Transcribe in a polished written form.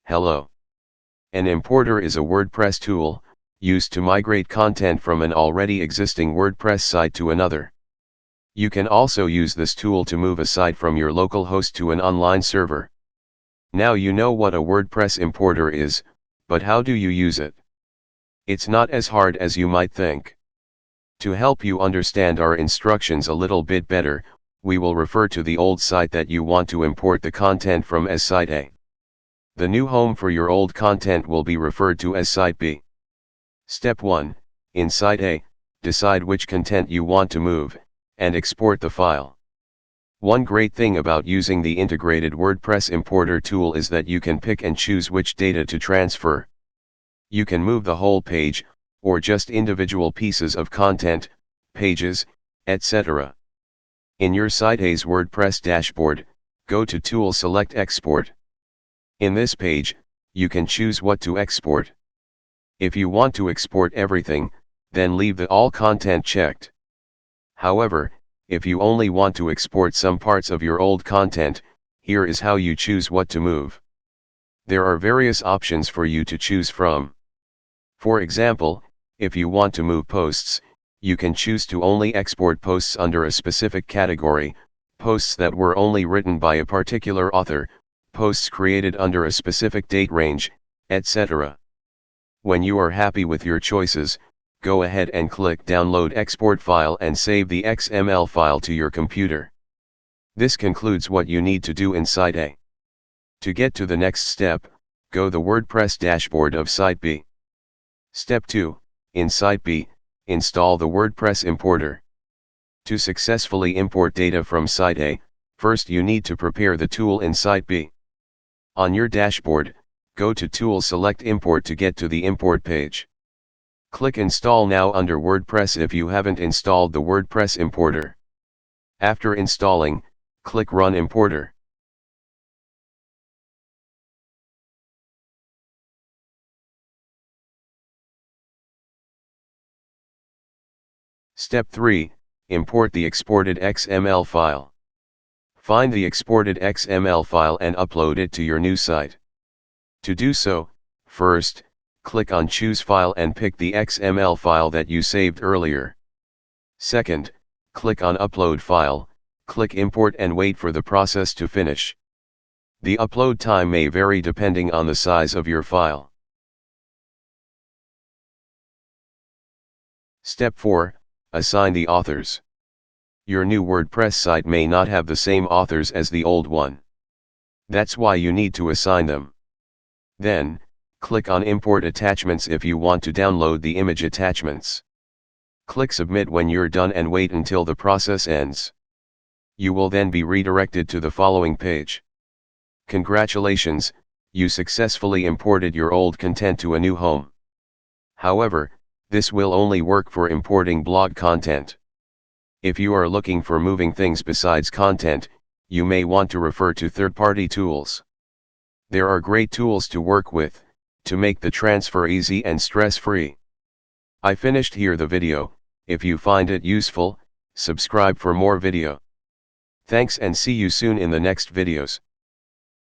Hello. An importer is a WordPress tool, used to migrate content from an already existing WordPress site to another. You can also use this tool to move a site from your local host to an online server. Now you know what a WordPress importer is, but how do you use it? It's not as hard as you might think. To help you understand our instructions a little bit better, we will refer to the old site that you want to import the content from as Site A. The new home for your old content will be referred to as Site B. Step 1, in Site A, decide which content you want to move, and export the file. One great thing about using the integrated WordPress importer tool is that you can pick and choose which data to transfer. You can move the whole page, or just individual pieces of content, pages, etc. In your Site A's WordPress dashboard, go to Tool, select Export. In this page, you can choose what to export. If you want to export everything, then leave the All Content checked. However, if you only want to export some parts of your old content, here is how you choose what to move. There are various options for you to choose from. For example, if you want to move posts, you can choose to only export posts under a specific category, posts that were only written by a particular author, posts created under a specific date range, etc. When you are happy with your choices, go ahead and click Download Export File and save the XML file to your computer. This concludes what you need to do in Site A. To get to the next step, go the WordPress dashboard of Site B. Step 2, in Site B, install the WordPress importer. To successfully import data from Site A, first you need to prepare the tool in Site B. On your dashboard, go to Tool, select Import to get to the import page. Click Install Now under WordPress if you haven't installed the WordPress importer. After installing, click Run Importer. Step 3, import the exported XML file. Find the exported XML file and upload it to your new site. To do so, first, click on Choose File and pick the XML file that you saved earlier. Second, click on Upload File, click Import and wait for the process to finish. The upload time may vary depending on the size of your file. Step 4, assign the authors. Your new WordPress site may not have the same authors as the old one. That's why you need to assign them. Then, click on Import Attachments if you want to download the image attachments. Click Submit when you're done and wait until the process ends. You will then be redirected to the following page. Congratulations, you successfully imported your old content to a new home. However, this will only work for importing blog content. If you are looking for moving things besides content, you may want to refer to third-party tools. There are great tools to work with, to make the transfer easy and stress-free. I finished here the video. If you find it useful, subscribe for more video. Thanks and see you soon in the next videos.